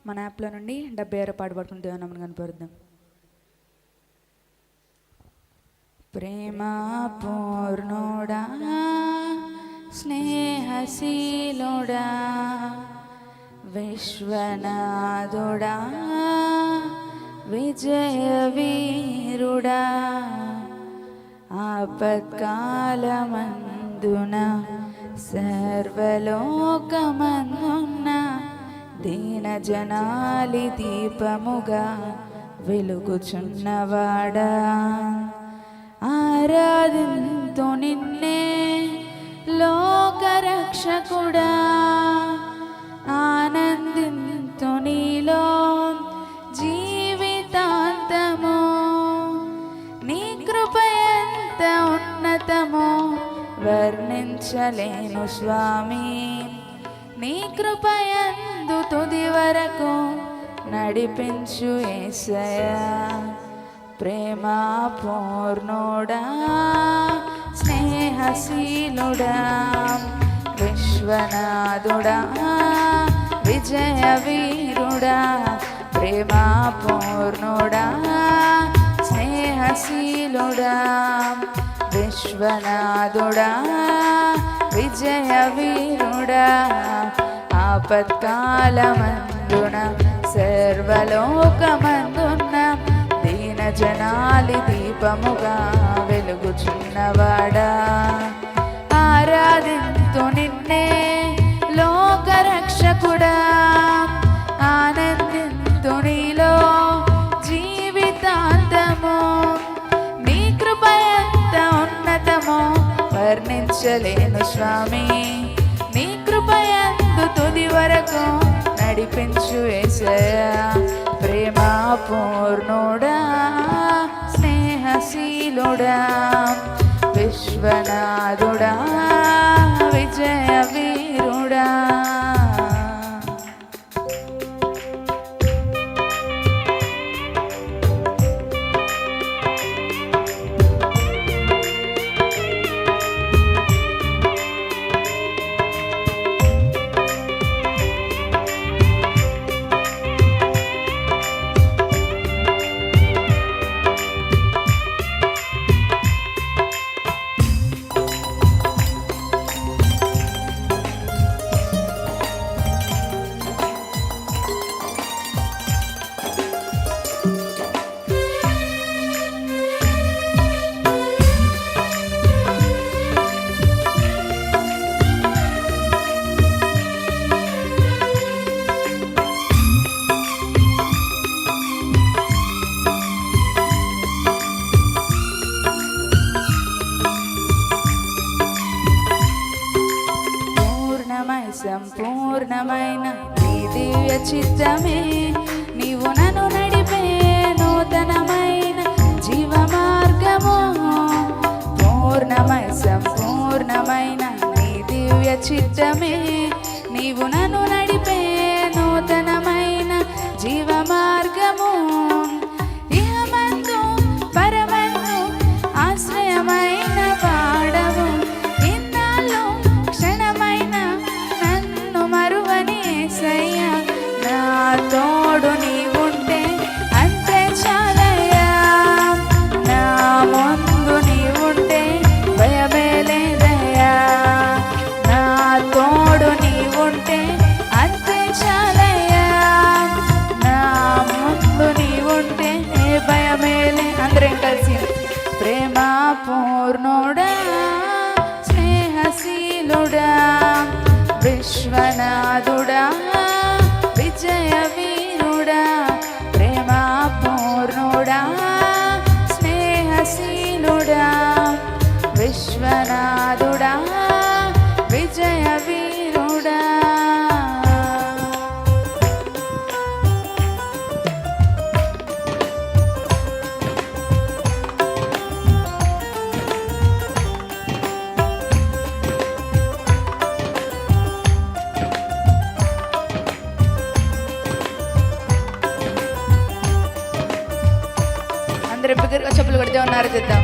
మన యాప్లో నుండి 76 పాట పడుకుని దేవుని కనపరుద్దాం. ప్రేమ పూర్ణుడా స్నేహశీలుడా విశ్వనాథుడా విజయవీరుడా ఆపత్కాలమందున సర్వలోకమందున్న దీనజనాలి దీపముగా వెలుగుచున్నవాడా ఆరాధింతు నిన్నే లోకరక్షకుడా ఆనందింతు నీలో జీవితాంతము నీ కృప ఎంత ఉన్నతమో వర్ణించలేను స్వామి నీ కృప యందు తుది వరకు నడిపించు యేసయ్యా ప్రేమ పూర్ణుడా స్నేహశీలుడా విశ్వనాథుడా విజయవీరుడా ప్రేమ పూర్ణుడా స్నేహశీలుడా విశ్వనాథుడా విజయవీరుడా ఆపత్కాలమందున సర్వలోకమందున్న దీనజనాలి దీపముగా వెలుగుచున్నవాడా ఆరాధింతు నిన్నే లోకరక్షకుడా ఆనందింతు నీలో జీవితాంతము నీ కృప ఎంత ఉన్నతమో వర్ణించలేను స్వామి నీ కృప యందు తుది వరకు నడిపించు యేసయ్యా ప్రేమ పూర్ణుడా స్నేహశీలుడా విశ్వనాథుడా విజయవీరుడా సంపూర్ణమైన నీ దివ్య చిత్తమే నీవు నన్ను నడిపే నూతనమైన జీవ మార్గము పూర్ణమై సంపూర్ణమైన నీ దివ్య చిత్తమే నీవు నన్ను నడిపే నూతనమైన జీవ మార్గము ఇహమందు పరమందు ఆశ్రయమైన పాడవు ఇన్నాళ్ళు క్షణమైన నన్ను మరువని యేసయ్యా నా తోడు నీవుంటే అంతే చాలయ్యా నా ముందు నీవుంటే భయమే లేదయ్యా నా తోడు నీవుంటే అంతే చాలయ్యా నా ముందు నీవుంటే భయమే లే అందరం కలిసి ప్రేమ పూర్ణుడా స్నేహశీలుడా విశ్వనాథుడా విజయవీరుడా ప్రేమ పూర్ణుడా స్నేహశీలుడా విశ్వనాథుడా విజయవీరుడా అందరూ బిగ్గరగా చెప్పులు కొడితే ఉన్నారు చూద్దాం.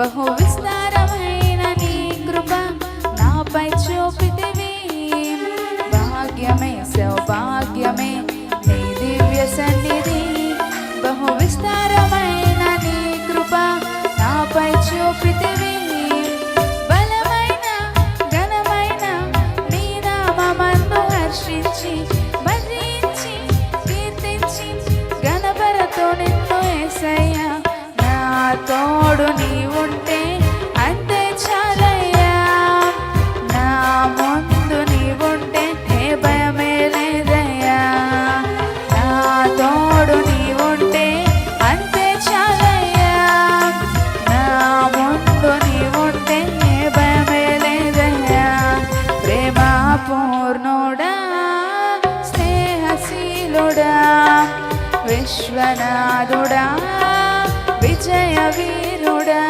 బహు విస్తారమైన నీ కృప నాపై చూపితివి. భాగ్యమే సౌభాగ్యమే నీ దివ్య సన్నిధి. బహు విస్తారమైన నీ కృప నాపై చూపితివి. బలమైన ఘనమైన నీ నామమందు హర్షించి భజించి కీర్తించి గణపరతో నిన్ను యేసయ్యా. నా తోడు నీ ఉంటే అంతే చాలయ్యా. నా ముందు నీ ఉంటే ఏ భయమే లేదయ్యా. నా తోడు నీ ఉంటే అంతే చాలయ్యా. నా ముందు నీ ఉంటే ఏ భయమే లేదయ్యా. ప్రేమ పూర్ణుడా స్నేహశీలుడా విశ్వనాథుడా విజయ వీరుడా.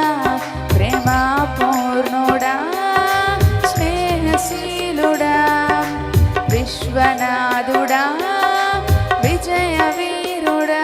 ప్రేమ పూర్ణుడా స్నేహశీలుడా విశ్వనాథుడా విజయ వీరుడా.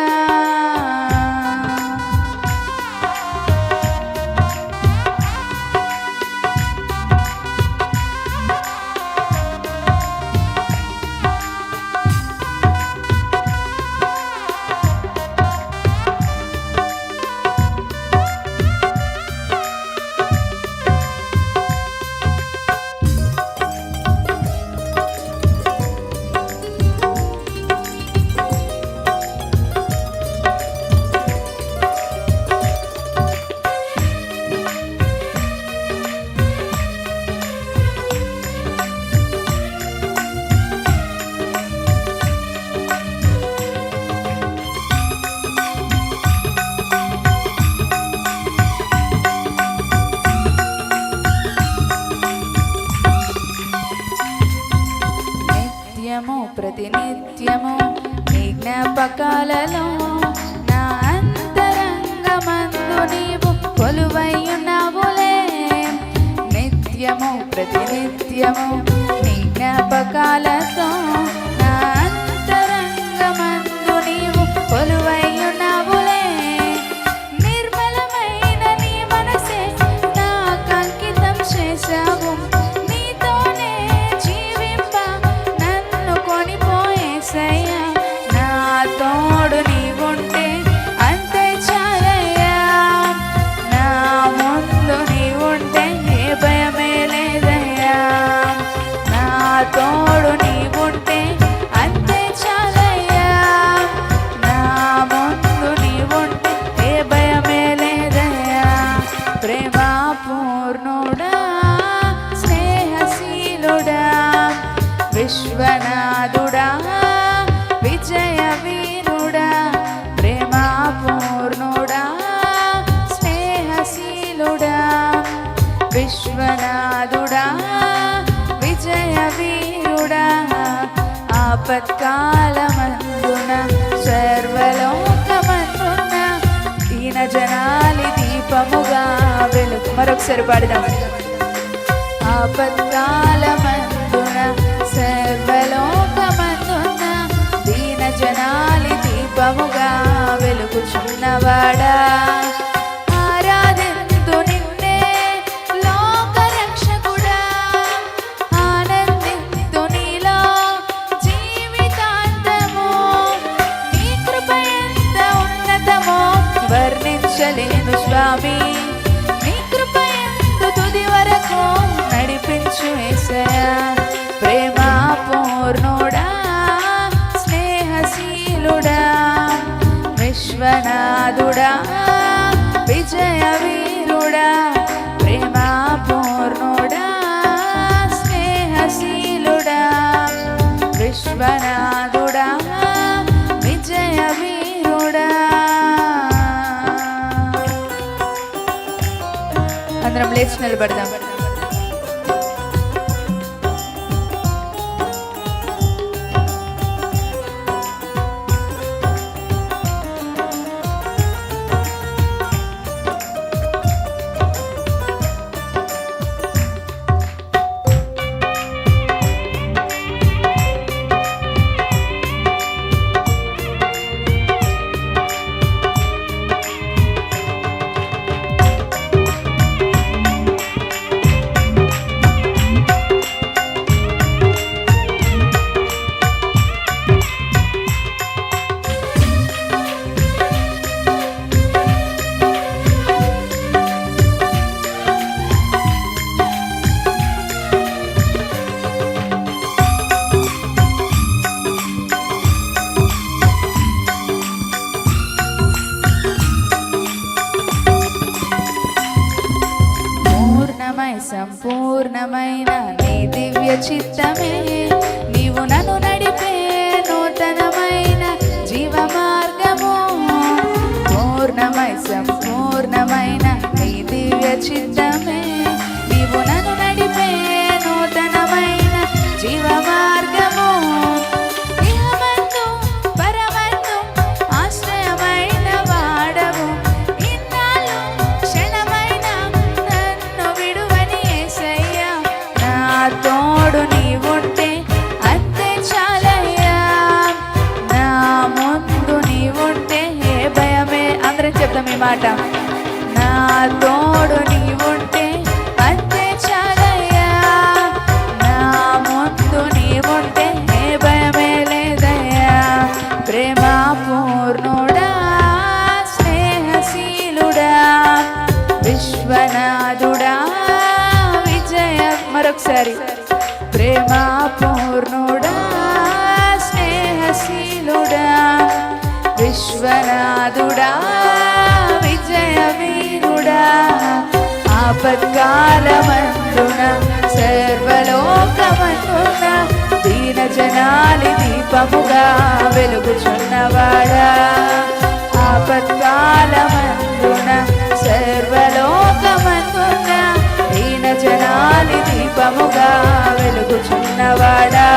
ప్రతినిత్యము నీ జ్ఞాపకాలలో నా అంతరంగమందు నీవు కొలువైయున్నావులే. నిత్యము ప్రతినిత్యము నీ జ్ఞాపకాలతో నా అంతరంగమందు నీవు కొలువైయున్నావులే. నిర్మలమైన నీ మనసే నాకు అంకితం చేశావు. నా తోడు నీ ఉంటే అంతే చాలయ్యా. నా ముందు నీ ఉంటే ఏ భయమే లేదయ్యా. నా తోడు నీ ఉంటే అంతే చాలయ్యా. నా ముందు నీ ఉంటే ఏ భయమే లేదయ్యా. ప్రేమ పూర్ణుడా స్నేహశీలుడా విశ్వనాథుడా విజయ వీరుడా. ప్రేమ పూర్ణుడా స్నేహశీలుడా విశ్వనాథుడా విజయ వీరుడా. ఆపత్కాలమందున సర్వలోకమందున దీన జనాలి దీపముగా వెలుగు. మరొకసారి పాడదాం. ఆపత్కాలమందున సర్వలోకమందున దీన జనాలి దీపముగా వెలుగుచున్నవాడా. ఆరాధింతు నిన్నే లోకరక్షకుడా. ఆనందింతు నీలో జీవితాంతము. నీ కృప ఎంత ఉన్నతమో వర్ణించలేను స్వామి. నీ కృప ఎంత తుది వరకు నడిపించు యేసయ్యా. ప్రేమ పూర్ణుడా స్నేహశీలుడా విశ్వనాథుడా విజయ వీరుడా. ప్రేమ పూర్ణుడా స్నేహశీలుడా విశ్వనాథుడా విజయ వీరుడా. అందరం లేచి నిలబడదాం. పూర్ణమై సంపూర్ణమైన నీ దివ్య చిత్తమే నీవు నన్ను నడిపే నూతనమైన జీవ మార్గము పూర్ణమై సంపూర్ణమైన నీ దివ్య చిత్తమే నీవు నన్ను నడిపే నూతనమైన జీవ మార్గము ఇహమందు పరమందు ఆశ్రయమైన వాడవు ఇన్నాళ్ళు క్షణమైన నన్ను విడువని యేసయ్యా నా తోడు నీవుంటే అంతే చాలయ్యా నా ముందు నీవుంటే ఏ భయమే అందరం చెప్తాం ఈ మాట నా తోడు నీవుంటే అంతే చాలయ్యా నా ముందు నీవుంటే ఏ భయమే లేదయ్యా ప్రేమ పూర్ణుడా స్నేహశీలుడా విశ్వనాథుడా విజయ మరొకసారి ప్రేమ పూర్ణుడా స్నేహశీలుడా విశ్వనాథుడా విజయ వీరుడా ఆపత్కాలమందున సర్వలోకమందున దీన జనాలి దీపముగా వెలుగుచున్నవాడా ఆపత్కాలమందున సర్వలోకమందున దీన జనాలి దీపముగా వెలుగుచున్నవాడా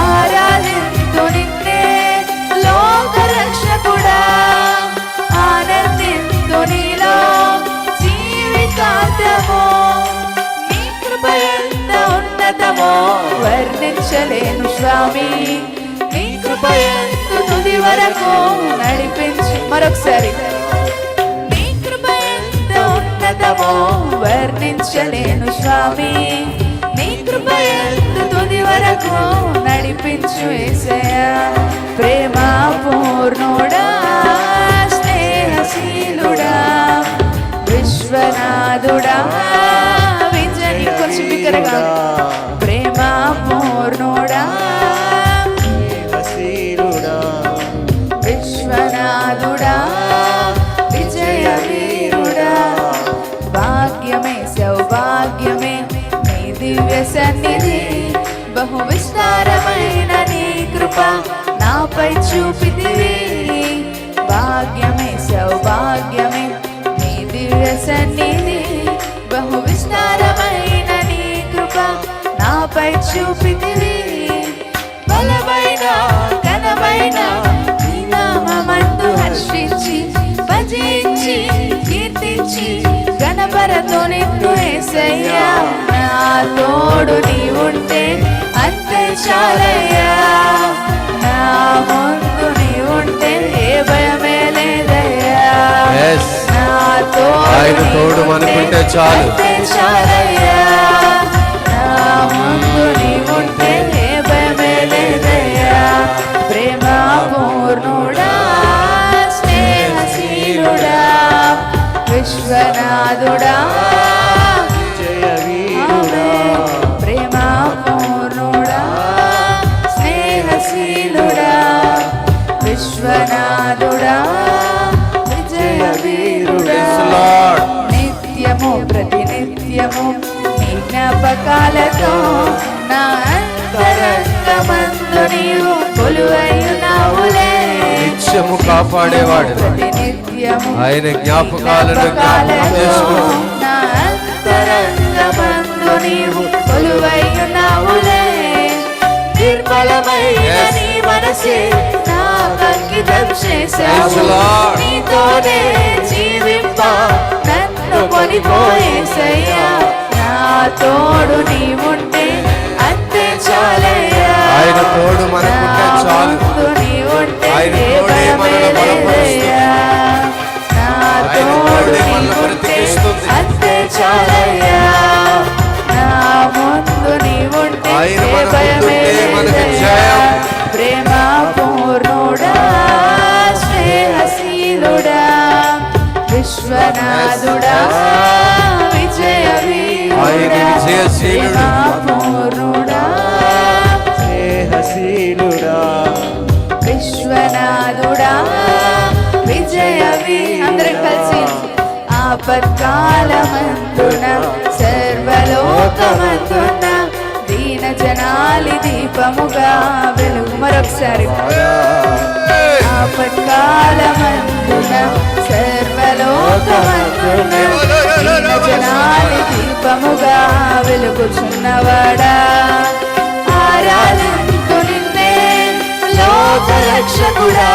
ఆరాధింతు నిన్నే లోక రక్షకుడా ఆనందింతు నీలో జీవితాంతము నీ కృప ఎంత ఉన్నతమో వర్ణించలేను స్వామి నీ కృప ఎంత తుది వరకు నడిపించు మరొకసారి నీ కృప ఎంత ఉన్నతమో వర్ణించలేను స్వామి నీ కృప ఎంత తుది వరకు నడిపించు యేసయ్యా ప్రేమ పూర్ణుడా స్నేహశీలుడా విశ్వనాథుడా విజయ కొంచెం బిగ్గరగా ప్రేమ పూర్ణుడా విశ్వనాథుడా విజయ వీరుడా భాగ్యమే సౌభాగ్యమే నీ దివ్య సన్నిధి బహు విస్తారమైన నీ కృప నాపై చూపితివి భాగ్యమే సౌభాగ్యమే నీ దివ్య సన్నిధి బహు విస్తారమైన నీ కృప నాపై చూపితివి బలమైన ఘనమైన నీ నామమందు హర్షించి భజించి కీర్తించి గణపరతో నిన్ను యేసయ్యా నా తోడు నీవుంటే అంతే చాలయ్యా నా ముందు నీవుంటే ఏ భయమే లేదయ్యా నా తోడు మనకుంటే చాలు అంతే చాలయ్యా నా ముందు నీవుంటే ఏ భయమే లేదయ్యా ప్రేమ పూర్ణుడా స్నేహశీలుడా విశ్వనాథుడా ప్రేమ పూర్ణుడా స్నేహశీలుడా విశ్వనాథుడా విజయ వీరుడా నిత్యము ప్రతినిత్యము నీ జ్ఞాపకాలతో నా అంతరంగమందు నీవు కొలువైనావులే నిత్యము కాపాడేవాడు ఆయన జ్ఞాపకాలను జ్ఞాపకం చేసుకుని నా అంతరంగమందు నీవు కొలువైనావులే నిర్మలమైన నీ మనసే నాకు అంకితం చేశావు నీతోనే జీవింప నన్ను కొనిపోయేసయ్యా నా తోడు నీవుంటే అంతే చాలయ్యా ఆయన తోడు మనకుంటే చాలు ఆయన తోడే మనల్ని బలపరుస్తుంది నా తోడు నీవుంటే అంతే చాలయ్యా నా ముందు నీవుంటే ఆయన మన భయమే ముందుంటే మనకి లేదయ్యా జయం ప్రేమ పూర్ణుడా స్నేహశీలుడా విశ్వనాథుడా విజయ వీరుడా ప్రేమ పూర్ణుడా స్నేహశీలుడా విశ్వనాథుడా విజయ అందరం కలిసి ఆపత్కాలమందున లోకమందున్న దీన జనాలి దీపముగా వెలుగు. మరొకసారి ఆపత్కాలమందున సర్వలోకమందున దీన జనాలి దీపముగా వెలుగుచున్నవాడా, ఆరాధింతు నిన్నే లోకరక్షకుడా,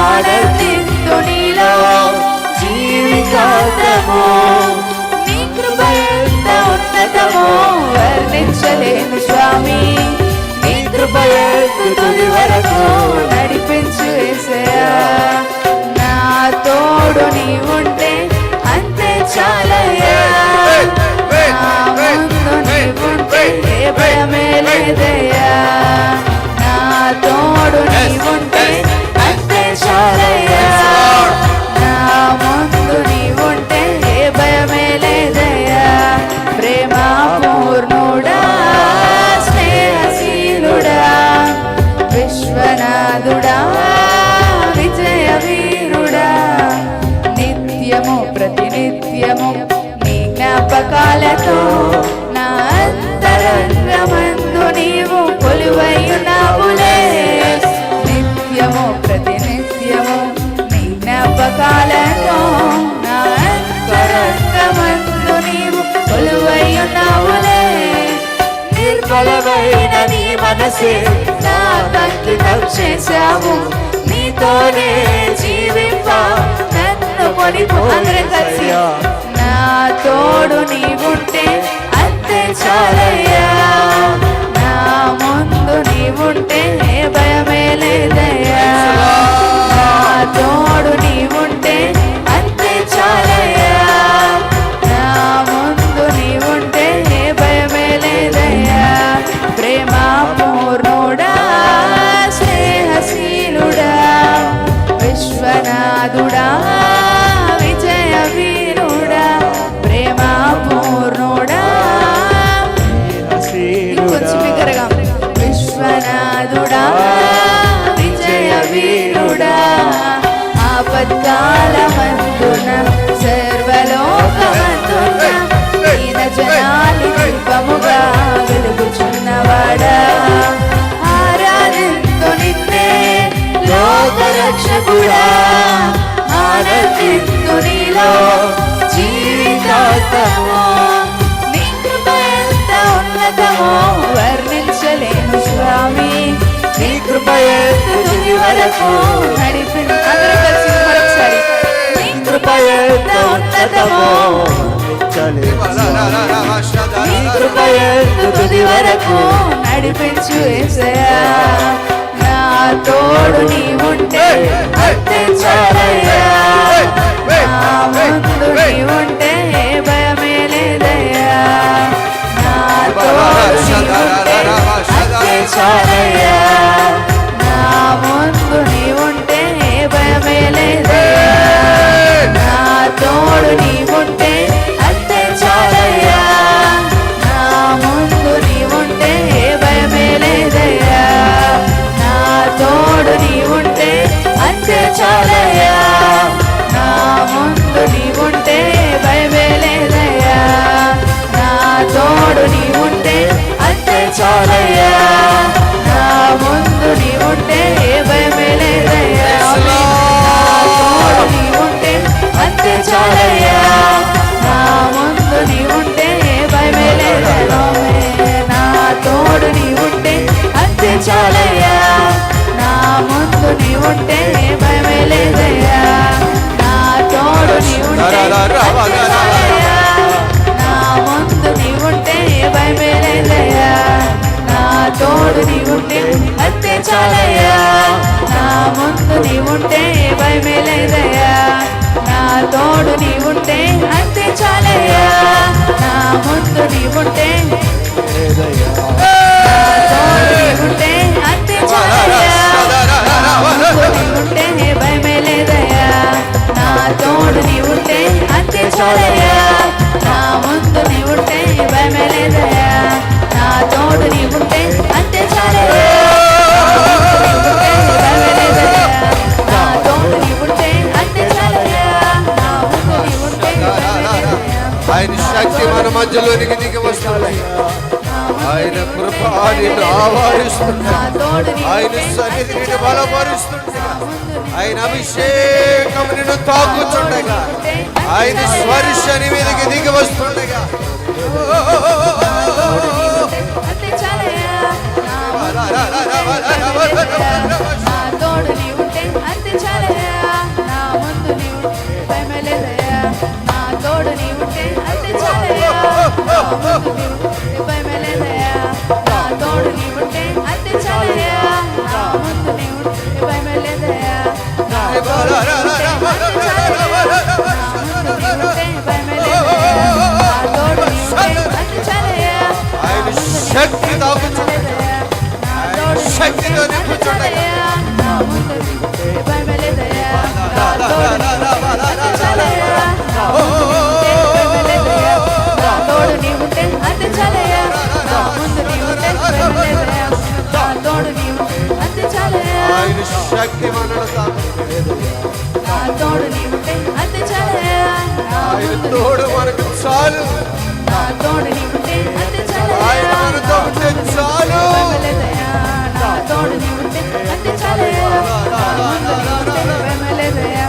ఆనందింతు నీలో జీవితాంతము. నీ కృప ఎంత ఉన్నతమో వర్ణించలేను స్వామి, నీ కృప ఎంత తుది వరకు నడిపించు యేసయ్యా. నా తోడు నీ ఉంటే అంతే చాలయ్యా, నా ముందు నీ ఉంటే ఏ భయమే లేదయ్యా. నా తోడు నీ ఉంటే అంతే చాలయ్యా, నా ముందు నీ ఉంటే ఏ భయమే లేదయ్యా. ప్రేమ పూర్ణుడా, స్నేహశీలుడా, విశ్వనాథుడా, విజయ వీరుడా, నిత్యము ప్రతినిత్యము నీ జ్ఞాపకాలతో నా అంతరంగమందు నీవు కొలువైయున్నావులే. నిత్యము ప్రతినిత్యము నీ జ్ఞాపకాలతో నా అంతరంగమందు నీవు కొలువైయున్నావులే. నిర్మలమైన నీ మనసే నాకంకితం చేశావు, నీతోనే జీవింప నన్ను కొనిపో. అందరం కలిసి నా తోడు నీవుంటే అంతే చాలయ్యా, నా ముందు నీవుంటే ఏ భయమే లేదయ్యా. నా తోడు నీవుంటే అంతే చాలయ్యా, నా ముందు నీవుంటే ఏ భయమే లేదయ్యా. ప్రేమ పూర్ణుడా, స్నేహశీలుడా, విశ్వనాథుడా, విజయ వీరుడా, ప్రేమ పూర్ణుడా. ఇంకొంచెం బిగ్గరగా, విశ్వనాథుడా, విజయ వీరుడా, ఆపత్కాలమందున సర్వలోకమందున దీన జనాలి దీపముగా వెలుగుచున్నవాడా, ఆరాధింతు నిన్నే లోకరక్షకుడా, ఆనందింతు నీలో జీవితాంతము. నీ కృప ఎంత ఉన్నతమో వర్ణించలేను స్వామి, నీ కృప ఎంత తుది వరకు నడిపించు. అందరం కలిసి మరొకసారి, నీ కృప ఎంత ఉన్నతమో, నీ కృప ఎంత తుది వరకు నడిపించు యేసయ్యా. నా తోడు నీ ఉంటే అంతే చాలయ్యా, నా ముందు నీ ఉంటే ఏ భయమే లేదయ్యా. నా తోడు నీ ఉంటే అంతే చాలయ్యా, నా ముందు నీ ఉంటే ఏ భయమే లేదయ్యా. నా తోడు నీ ఉంటే అంతే చాలయ్యా, నా ముందు నీ ఉంటే ఏ భయమే లేదయ్యా. నా తోడు నీ ఉంటే అంతే చాలయ్యా, నా ముందు నీ ఉంటే భయమే లేదయ్యా. నా తోడు నీ ఉంటే అంతే చాలయ్యా, నా ముందు నీ ఉంటే భయమే లేదయ్యా. నా తోడు నీ ఉంటే అంతే చాలయ్యా, నా ముందు నీ ఉంటే భయమే లేదయ్యా. నా తోడు నీ ఉంటే అంతే చాలయ్యా, నా ముందు నీ ఉంటే భయమే లేదయ్యా. నా తోడు నీ ఉంటే అంతే చాలయ్యా, నా ముందు నీ ఉంటే భయమే లేదయ్యా. నా తోడు నీ ఉంటే అంతే చాలయ్యా, నా ముందు నీ ఉంటే భయమే లేదయ్యా. నా తోడు నీ ఉంటే అంతే చాలయ్యా, నా ముందు నీ ఉంటే ఉంటే అంతే చాలయ్యా, నా ముందు నీ ఉంటే భయమే లేదయ్యా. నా తోడు నీ ఉంటే అంతే చాలయ్యా, నా ముందు నీ ఉంటే భయమే లేదయ్యా. నా తోడు నీ ఉంటే అంతే చాలయ్యా, భయమే లేదయ్యా. నా తోడు నీ ఉంటే అంతే చాలయ్యా, నా ముందు నీ ఉంటే భయమే లేదయ్యా. ఆయన శక్తి మన మధ్యలోనికి దిగి వస్తున్నారు. చాలయ్యా. ఆయన కృప నిన్ను ఆవరిస్తుంది, ఆయన సన్నిధి నిన్ను బలపరుస్తుండగా, ఆయన అభిషేకం నిన్ను తాకుచుండగా, ఆయన స్పర్శని మీదకి దిగి వస్తుండగా, తోడు నీ ఉంటే అంతే చాలయ్యా. నా ముందు నీ ఉంటే భయమేలేదయ్యా. నా తోడు నీ ఉంటే అంతే చాలయ్యా. నా ముందు నీ ఉంటే భయమేలేదయ్యా. నా తోడు నీ ఉంటే అంతే చాలయ్యా. నా ముందు నీ ఉంటే భయమేలేదయ్యా. నా తోడు నీ ఉంటే అంతే చాలయ్యా. నా ముందు నీ ఉంటే భయమేలేదయ్యా. నా తోడు నీ ఉంటే అంతే చాలయ్యా. ఆయన శక్తి తాకుచుండగా, శక్తితో నింపుచుండగా, నా ముందు నీ ఉంటే భయమేలేదయ్యా. నా తోడు నీ ఉంటే అంతే చాలయ్యా. నా తోడు నీ ఉంటే అంతే చాలయ్యా. నా ముందు నీ ఉంటే భయమేలేదయ్యా. నా తోడు నీ ఉంటే అంతే చాలయ్యా. ఆయన శక్తి మనను తాకుచుండగా, నా తోడు నీ ఉంటే అంతే చాలయ్యా. నా ఆయన ముందు తోడు మనకు చాలు, నా తోడు నీ ఉంటే అంతే ఆయన చాలయ్యా. మనతో ఉంటే చాలు. భయమేలేదయ్యా. నా తోడు నీ ఉంటే అంతే చాలయ్యా. నా ముందు నీ ఉంటే భయమేలేదయ్యా.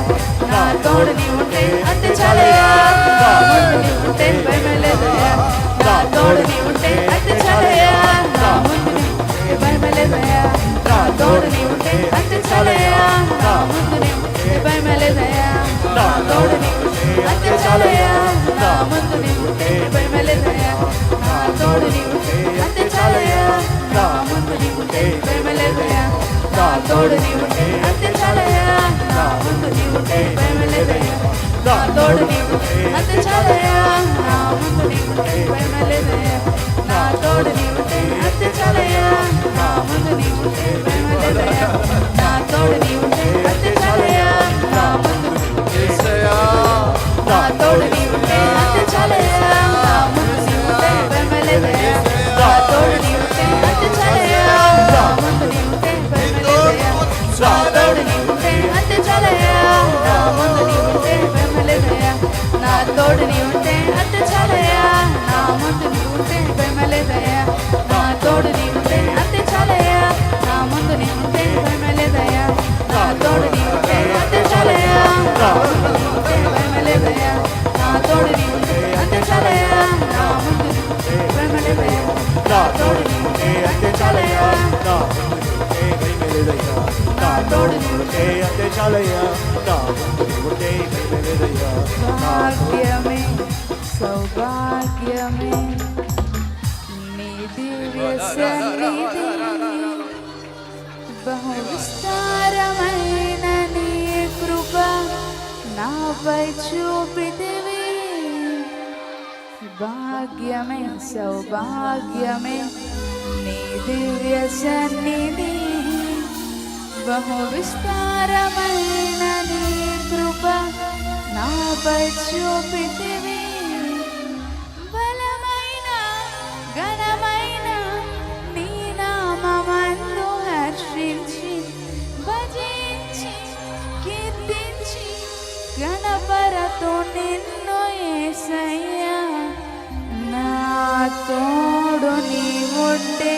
నా తోడు నీ ఉంటే అంతే చాలయ్యా. నా ముందు నీ ఉంటే భయమేలేదయ్యా. నా తోడు నీ ఉంటే అంతే చాలయ్యా. నా ముందు నీ ఉంటే భయమేలేదయ్యా. నా తోడు నీ ఉంటే అంతే చాలయ్యా. నా ముందు నీ ఉంటే భయమేలేదయ్యా. నా తోడు నీ ఉంటే అంతే చాలయ్యా. నా ముందు నీ ఉంటే భయమేలేదయ్యా. నా తోడు నీ ఉంటే అంతే చాలయ్యా. నా ముందు నీ ఉంటే భయమేలేదయ్యా. నా తోడు నీ ఉంటే అంతే చాలయ్యా. నా ముందు నీ ఉంటే భయమేలేదయ్యా. నా తోడు నీ ఉంటే అంతే చాలయ్యా. నా ముందు నీ ఉంటే భయమేలేదయ్యా. నా తోడు నీ ఉంటే అంతే చాలయ్యా. నా ముందు నీ ఉంటే భయమేలేదయ్యా. నా తోడు నీ ఉంటే అంతే చాలయ్యా. నా ముందు నీ ఉంటే యేసయ్యా, నా తోడు నీ ఉంటే అంతే చాలయ్యా. నా ముందు నీ ఉంటే భయమేలేదయ్యా. నా తోడు నీ ఉంటే అంతే చాలయ్యా. నా ముందు నీ ఉంటే భయమేలేదయ్యా. నా తోడు నీ ఉంటే అంతే చాలయ్యా. నా ముందు నీ ఉంటే భయమేలేదయ్యా. నా తోడు నీ ఉంటే అంతే చాలయ్యా. నా ముందు నీ ఉంటే భయమేలేదయ్యా. నా తోడు నీ ఉంటే అంతే చాలయ్యా. నా ముందు నీ ఉంటే భయమేలేదయ్యా. నా తోడు నీ ఉంటే అంతే చాలయ్యా. నా ముందు నీ ఉంటే భయమేలేదయ్యా. నా తోడు నీ ఉంటే అంతే చాలయ్యా. నా ముందు నీ ఉంటే భయమేలేదయ్యా. నా తోడు నీ ఉంటే అంతే చాలయ్యా. నా తోడు ఉంటే అంతే చాలయ్యా. నా ముందు ఉంటే భయమేలేదయ్యా. భాగ్యమే సౌభాగ్యమే నీ దివ్య సన్నిధి, బహు విస్తారమైన నీ కృప నాపై చూపితివి. భాగ్యమే సౌభాగ్యమే నీ దివ్య సన్నిధి, బహు విస్తారమైన నీ కృప నాపై చూపితివి. బలమైన ఘనమైన నీ నామమందు హర్షించి భజించి కీర్తించి గణపరతు నిన్ను యేసయ్యా. నా తోడు నీ ఉంటే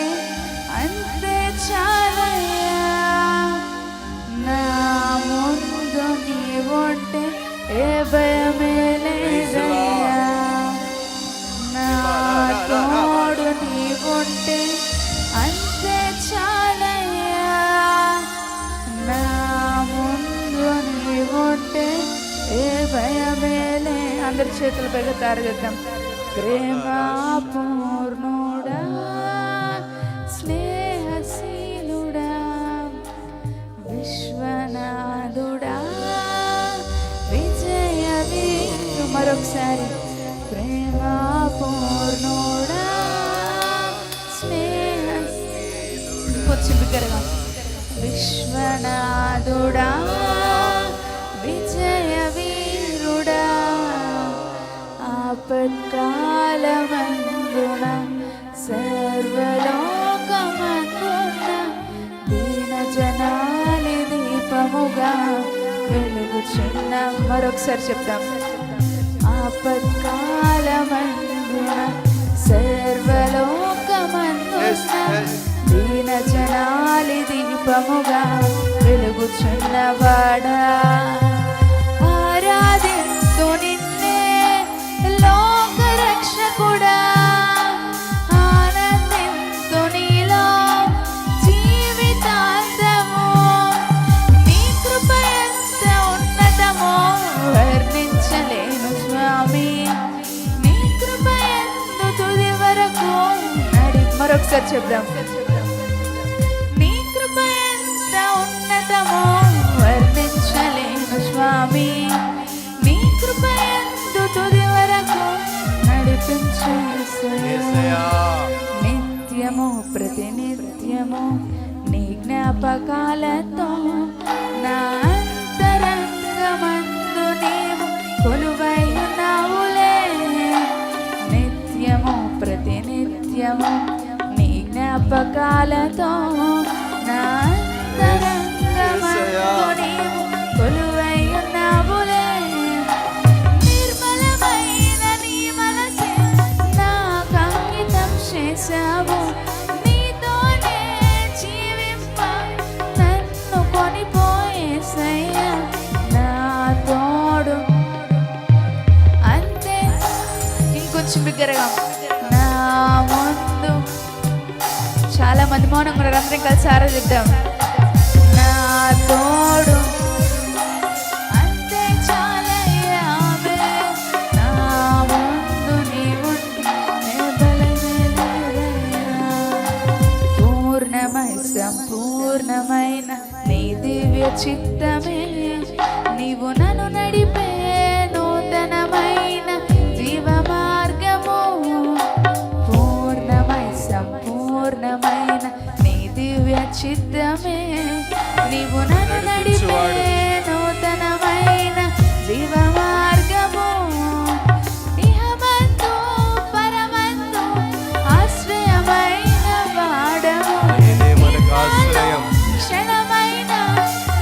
అంతే చాలయ్యా. నా ముందు నీ ఉంటే ఏ భయమే లేదయ్యా. నా తోడు నీ ఉంటే అంతే చాలయ్యా. నా ముందు నీ ఉంటే ఏ భయమే లే. అందరి చేతులు పైగా తారగద్దాం. ప్రేమ పూర్ణుడా స్నేహశీలుడా విశ్వనాథుడా విజయ వీరు. మరొకసారి ప్రేమ పూర్ణుడా స్నేహ కొంచెం బిగ్గరగా విశ్వనాథుడా విజయ వీరుడా ఆపత్కాలమందున సర్వలోకమందున దీన జనాలి దీపముగా వెలుగుచున్న. మరొకసారి చెప్తాం. ఆపత్కాలమందున సర్వ జనాలి దీపముగా వెలుగుచున్నవాడా ఆరాధింతు నిన్నే లోక రక్షకుడా ఆనందింతు నీలో జీవితాంతము నీ కృప ఎంత ఉన్నతమో వర్ణించలేను స్వామి నీ కృప ఎంత తుది వరకు మరొకసారి చెప్దాం నీ కృప ఎంత ఉన్నతమో వర్ణించలేను స్వామి నీ కృప ఎంత తుది వరకు నడిపించు యేసయ్యా. నిత్యము ప్రతినిత్యము నీ జ్ఞాపకాలతో నా అంతరంగమందు నీవు కొలువై ఉన్నావులే నిత్యము ప్రతినిత్యము నీ జ్ఞాపకాలతో నా అంతరంగమందు నీవు కొలువై ఉన్నావులే నిర్మలమైన నీ మనసే నాకు అంకితం చేశావు నీతోనే జీవింప నన్ను కొనిపోయేసయ్యా నా తోడు అంతే ఇంకొంచెం బిగ్గరగా నా ముందు చాలా మంది మౌనంగా ఉన్నారు అందరం కలిసి ఆరాధిద్దాం నా తోడు అంతే చాలయ్యా నా ముందు నీవుంటే బలమేలయ్యా పూర్ణమై సంపూర్ణమైన నీ దివ్య చిత్తమే నీవు నన్ను నడిపే నూతనమైన జీవ మార్గము పూర్ణమై సంపూర్ణమైన నీ దివ్య చిత్తమే నీవు నన్ను నడిపే నూతనమైన జీవ మార్గము ఇహమందు పరమందు ఆశ్రయమైన వాడము ఆయనే మనకు ఆశ్రయం. క్షణమైన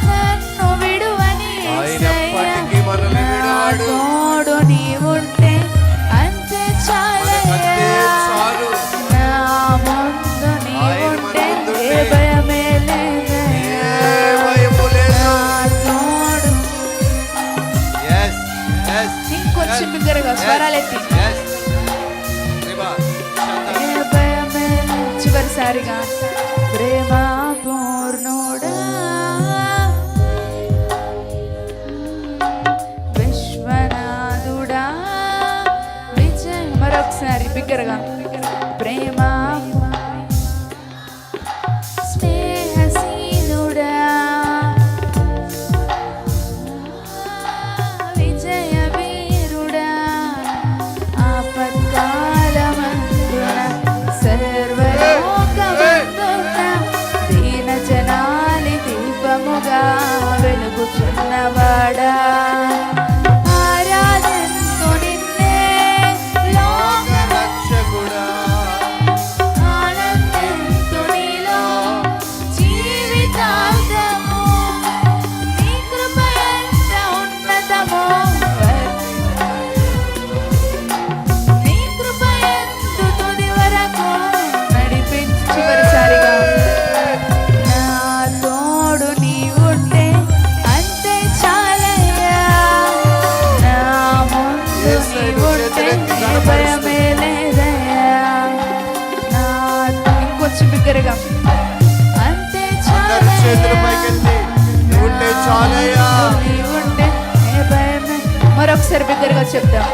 నన్ను విడువని ఆయన ఎప్పటికీ మనల్ని విడువడు. తోడు నీవుంటే అంతే మనకంతే చాలయ్యా చాలు. నా ముందు నీవుంటే ఆయన మన ఏ ముందుంటే భయమే ఏ లేదయ్యా భయము లేదు. నా తోడు Yes, yes, ఇంకొంచెం yes, బిగ్గరగా yes, స్వరాలెత్తి yes. రిబా, శంత. ఏ భయమే లేదు. చివరిసారిగా ప్రేమ పూర్ణుడా విశ్వనాథుడా విజయ మరొకసారి బిగ్గరగా ప్రేమ స్నేహశీలుడా విజయ వీరుడా ఆపత్కాలమందున సర్వలోకమందున దీన జనాలి దీపముగా వెలుగుచున్నవాడా ఆరాధింతు నిన్నే లోక రక్షకుడా. ఆనందింతు నీలో జీవితాంతము నీ కృప ఎంత ఉన్నతమో నీ కృప ఎంత తుది వరకు నడిపించు చివరిసారిగా నా తోడు నీవుంటే అంతే చాలయ్యా నా ముందు నీవుంటే ఏ భయమే లేదయ్యా నా ఇంకొంచెం బిగ్గరగా అంతే అందరూ చేతులు చాలయ్యా పైకెత్తి నువ్వుంటే చాలయ్యా. నీవుంటే ఏ భయమే మరొకసారి బిగ్గరగా చెప్దాం